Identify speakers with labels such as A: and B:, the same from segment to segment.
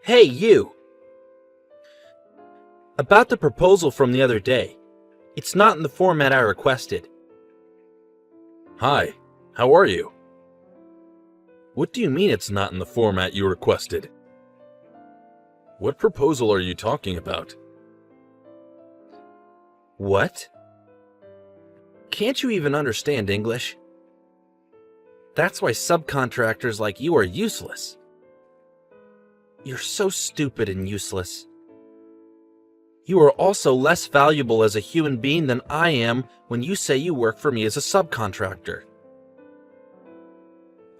A: Hey, you! About the proposal from the other day. It's not in the format I requested.
B: Hi, how are you?
A: What do you mean it's not in the format you requested?
B: What proposal are you talking about?
A: What? Can't you even understand English? That's why subcontractors like you are useless. You're so stupid and useless. You are also less valuable as a human being than I am when you say you work for me as a subcontractor.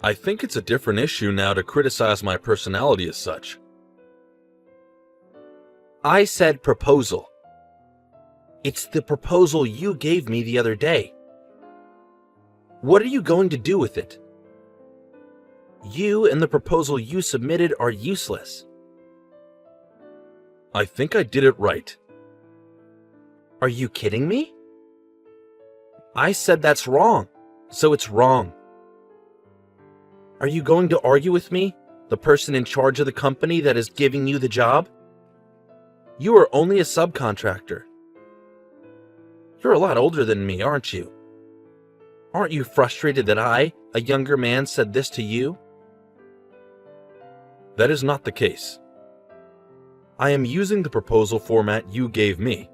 B: I think it's a different issue now to criticize my personality as such.
A: I said proposal. It's the proposal you gave me the other day. What are you going to do with it? You and the proposal you submitted are useless.
B: I think I did it right.
A: Are you kidding me? I said that's wrong, so it's wrong. Are you going to argue with me, the person in charge of the company that is giving you the job? You are only a subcontractor. You're a lot older than me, aren't you? Aren't you frustrated that I, a younger man, said this to you?
B: That is not the case. I am using the proposal format you gave me,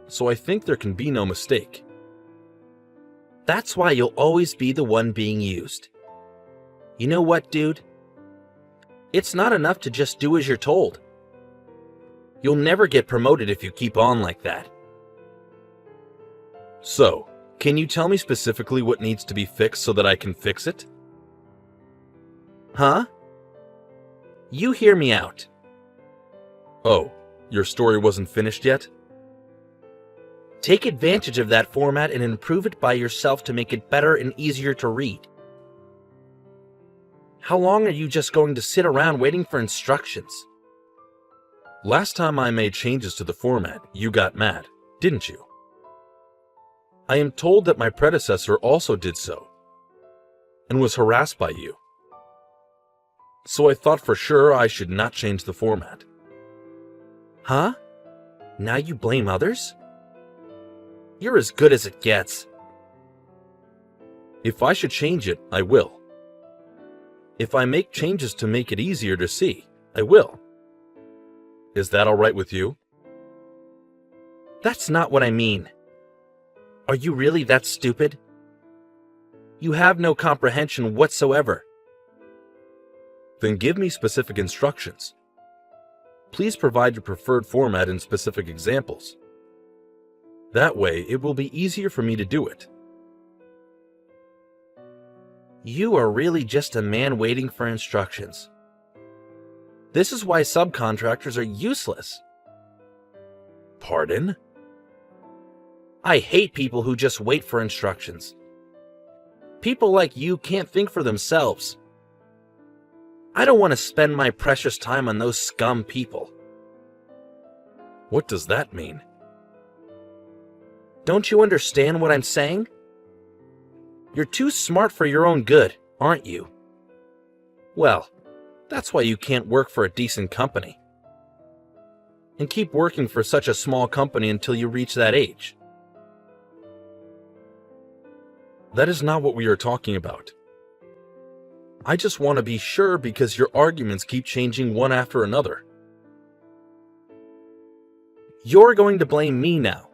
B: so I think there can be no mistake.
A: That's why you'll always be the one being used. You know what, dude? It's not enough to just do as you're told. You'll never get promoted if you keep on like that.
B: So, can you tell me specifically what needs to be fixed so that I can fix it?
A: Huh? You hear me out.
B: Oh, your story wasn't finished yet?
A: Take advantage of that format and improve it by yourself to make it better and easier to read. How long are you just going to sit around waiting for instructions?
B: Last time I made changes to the format, you got mad, didn't you? I am told that my predecessor also did so, and was harassed by you. So I thought for sure I should not change the format.
A: Huh? Now you blame others? You're as good as it gets.
B: If I should change it, I will. If I make changes to make it easier to see, I will. Is that all right with you?
A: That's not what I mean. Are you really that stupid? You have no comprehension whatsoever.
B: Then give me specific instructions. Please provide your preferred format and specific examples. That way, it will be easier for me to do it.
A: You are really just a man waiting for instructions. This is why subcontractors are useless.
B: Pardon?
A: I hate people who just wait for instructions. People like you can't think for themselves. I don't want to spend my precious time on those scum people.
B: What does that mean?
A: Don't you understand what I'm saying? You're too smart for your own good, aren't you? Well, that's why you can't work for a decent company. And keep working for such a small company until you reach that age.
B: That is not what we are talking about. I just want to be sure because your arguments keep changing one after another.
A: You're going to blame me now.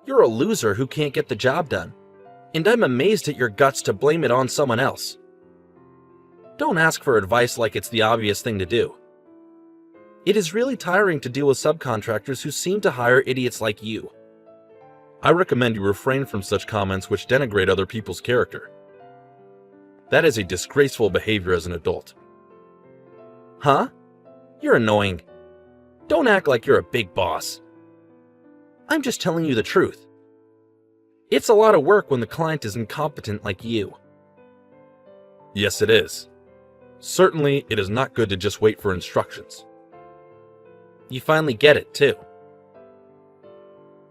A: You're a loser who can't get the job done, and I'm amazed at your guts to blame it on someone else. Don't ask for advice like it's the obvious thing to do. It is really tiring to deal with subcontractors who seem to hire idiots like you.
B: I recommend you refrain from such comments which denigrate other people's character. That is a disgraceful behavior as an adult.
A: Huh? You're annoying. Don't act like you're a big boss. I'm just telling you the truth. It's a lot of work when the client is incompetent like you.
B: Yes, it is. Certainly, it is not good to just wait for instructions.
A: You finally get it, too.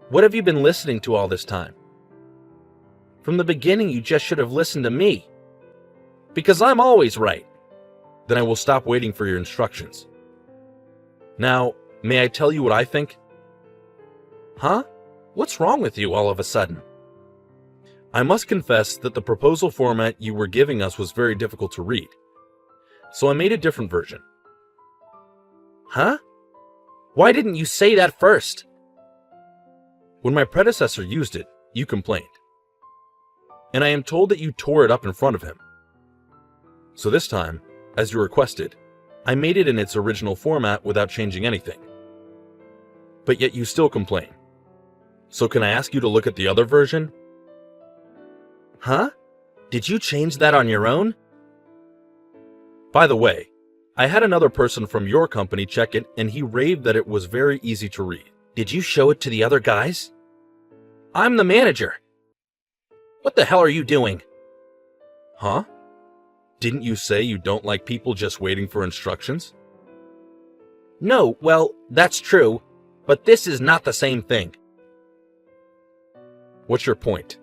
A: What have you been listening to all this time? From the beginning, you just should have listened to me. Because I'm always right.
B: then I will stop waiting for your instructions. Now, may I tell you what I think?
A: Huh? What's wrong with you all of a sudden?
B: I must confess that the proposal format you were giving us was very difficult to read, so I made a different version.
A: Huh? Why didn't you say that first?
B: When my predecessor used it, you complained, and I am told that you tore it up in front of him. So this time, as you requested, I made it in its original format without changing anything. But yet you still complain. So can I ask you to look at the other version?
A: Huh? Did you change that on your own?
B: By the way, I had another person from your company check it and he raved that it was very easy to read.
A: Did you show it to the other guys? I'm the manager. What the hell are you doing?
B: Huh? Didn't you say you don't like people just waiting for instructions?
A: No, well, that's true, but this is not the same thing.
B: What's your point?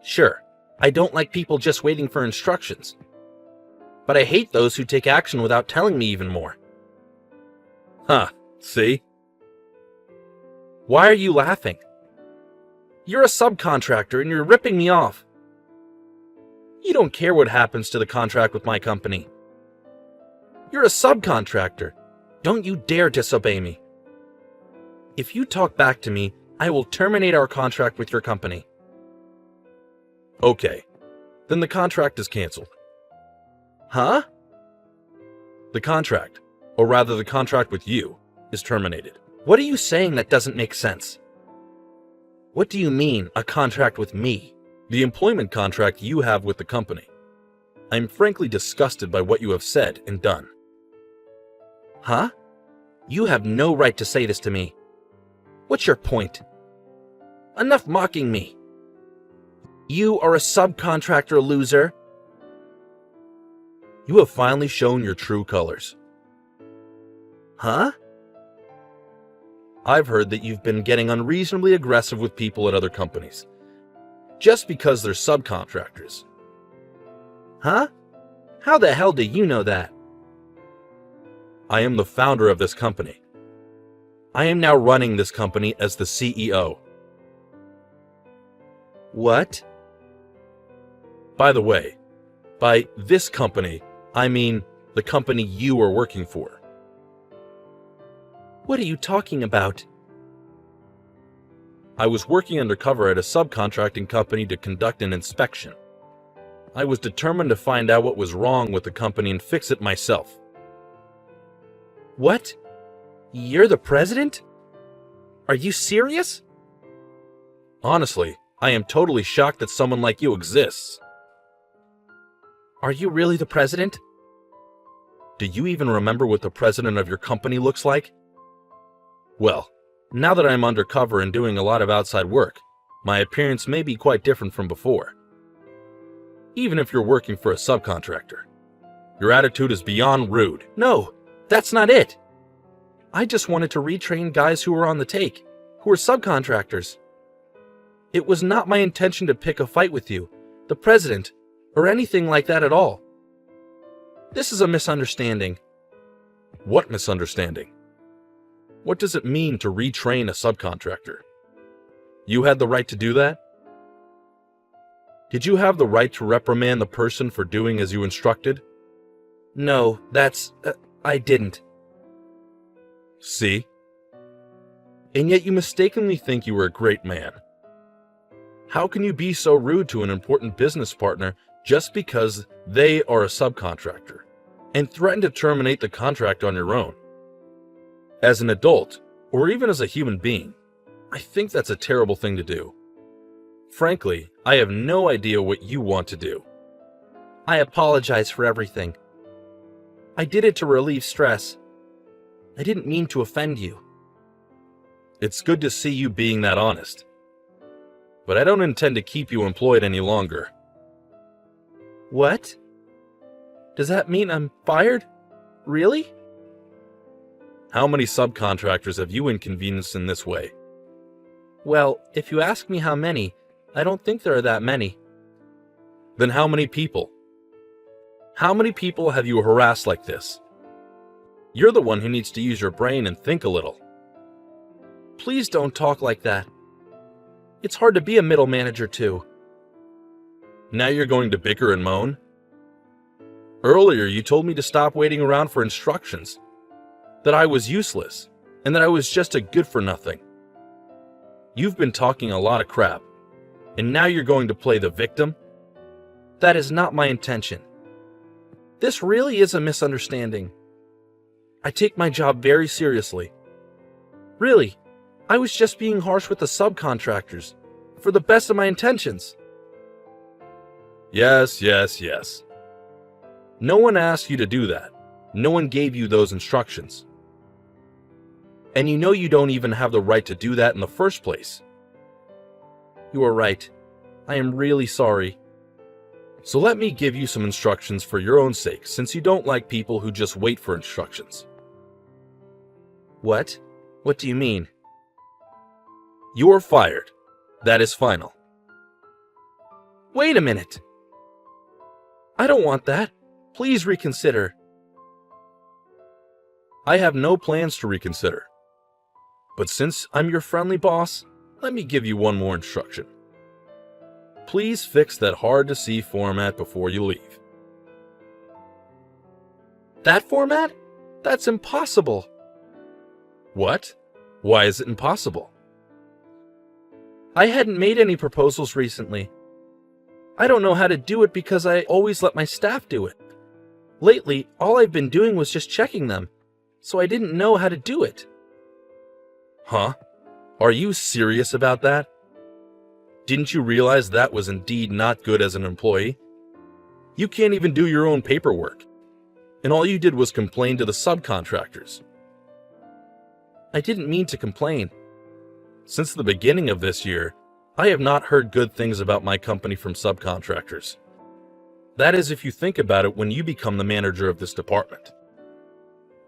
A: Sure, I don't like people just waiting for instructions. But I hate those who take action without telling me even more.
B: Huh, see?
A: Why are you laughing? You're a subcontractor and you're ripping me off. You don't care what happens to the contract with my company. You're a subcontractor. Don't you dare disobey me. If you talk back to me, I will terminate our contract with your company.
B: Okay, then the contract is canceled.
A: Huh?
B: The contract, or rather the contract with you, is terminated.
A: What are you saying that doesn't make sense? What do you mean, a contract with me?
B: The employment contract you have with the company. I'm frankly disgusted by what you have said and done.
A: Huh? You have no right to say this to me. What's your point? Enough mocking me. You are a subcontractor, loser.
B: You have finally shown your true colors.
A: Huh?
B: I've heard that you've been getting unreasonably aggressive with people at other companies, just because they're subcontractors.
A: Huh? How the hell do you know that?
B: I am the founder of this company. I am now running this company as the CEO.
A: What?
B: By the way, by this company, I mean the company you are working for.
A: What are you talking about?
B: I was working undercover at a subcontracting company to conduct an inspection. I was determined to find out what was wrong with the company and fix it myself.
A: What? You're the president? Are you serious?
B: Honestly, I am totally shocked that someone like you exists.
A: Are you really the president?
B: Do you even remember what the president of your company looks like? Well, now that I'm undercover and doing a lot of outside work, my appearance may be quite different from before. Even if you're working for a subcontractor, your attitude is beyond rude.
A: No, that's not it. I just wanted to retrain guys who were on the take, who were subcontractors. It was not my intention to pick a fight with you, the president, or anything like that at all. This is a misunderstanding.
B: What misunderstanding? What does it mean to retrain a subcontractor? You had the right to do that? Did you have the right to reprimand the person for doing as you instructed?
A: No, I didn't.
B: See? And yet you mistakenly think you were a great man. How can you be so rude to an important business partner just because they are a subcontractor and threaten to terminate the contract on your own? As an adult, or even as a human being, I think that's a terrible thing to do. Frankly, I have no idea what you want to do.
A: I apologize for everything. I did it to relieve stress. I didn't mean to offend you.
B: It's good to see you being that honest. But I don't intend to keep you employed any longer.
A: What? Does that mean I'm fired? Really?
B: How many subcontractors have you inconvenienced in this way?
A: Well, if you ask me how many, I don't think there are that many.
B: Then how many people? How many people have you harassed like this? You're the one who needs to use your brain and think a little.
A: Please don't talk like that. It's hard to be a middle manager too.
B: Now you're going to bicker and moan? Earlier you told me to stop waiting around for instructions, that I was useless, and that I was just a good-for-nothing. You've been talking a lot of crap, and now you're going to play the victim?
A: That is not my intention. This really is a misunderstanding. I take my job very seriously. Really, I was just being harsh with the subcontractors, for the best of my intentions.
B: Yes. No one asked you to do that. No one gave you those instructions. And you know you don't even have the right to do that in the first place.
A: You are right. I am really sorry.
B: So let me give you some instructions for your own sake, since you don't like people who just wait for instructions.
A: What? What do you mean?
B: You are fired. That is final.
A: Wait a minute. I don't want that. Please reconsider.
B: I have no plans to reconsider. But since I'm your friendly boss, let me give you one more instruction. Please fix that hard-to-see format before you leave.
A: That format? That's impossible.
B: What? Why is it impossible?
A: I hadn't made any proposals recently. I don't know how to do it because I always let my staff do it. Lately, all I've been doing was just checking them, so I didn't know how to do it.
B: Huh? Are you serious about that? Didn't you realize that was indeed not good as an employee? You can't even do your own paperwork. And all you did was complain to the subcontractors.
A: I didn't mean to complain.
B: Since the beginning of this year, I have not heard good things about my company from subcontractors. That is if you think about it when you become the manager of this department.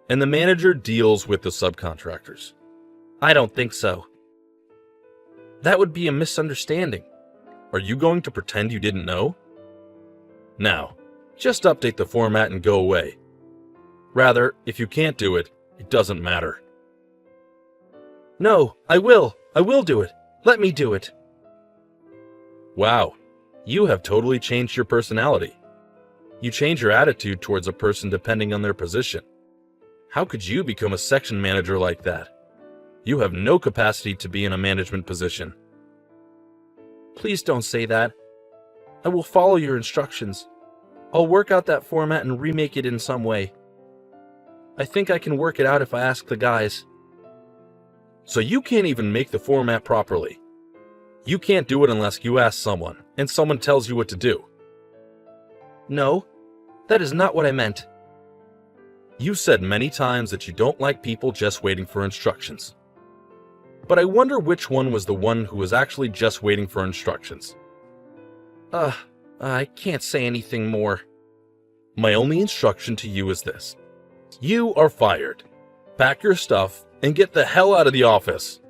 B: And the manager deals with the subcontractors.
A: I don't think so. That would be a misunderstanding.
B: Are you going to pretend you didn't know? Now, just update the format and go away. Rather, if you can't do it, it doesn't matter.
A: No, I will. I will do it. Let me do it.
B: Wow, you have totally changed your personality. You change your attitude towards a person depending on their position. How could you become a section manager like that? You have no capacity to be in a management position.
A: Please don't say that. I will follow your instructions. I'll work out that format and remake it in some way. I think I can work it out if I ask the guys.
B: So you can't even make the format properly. You can't do it unless you ask someone, and someone tells you what to do.
A: No, that is not what I meant.
B: You said many times that you don't like people just waiting for instructions. But I wonder which one was the one who was actually just waiting for instructions.
A: I can't say anything more.
B: My only instruction to you is this. You are fired. Pack your stuff and get the hell out of the office.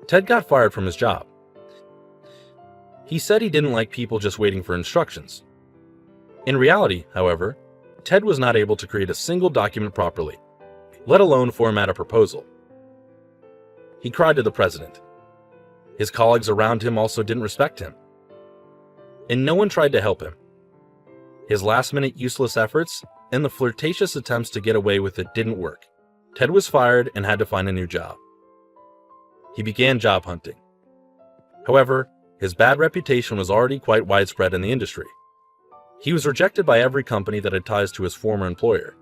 B: Ted got fired from his job. He said he didn't like people just waiting for instructions. In reality, however, Ted was not able to create a single document properly, let alone format a proposal. He cried to the president. His colleagues around him also didn't respect him. And no one tried to help him. His last-minute useless efforts and the flirtatious attempts to get away with it didn't work. Ted was fired and had to find a new job. He began job hunting. However, his bad reputation was already quite widespread in the industry. He was rejected by every company that had ties to his former employer.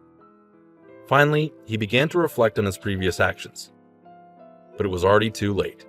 B: Finally, he began to reflect on his previous actions. But it was already too late.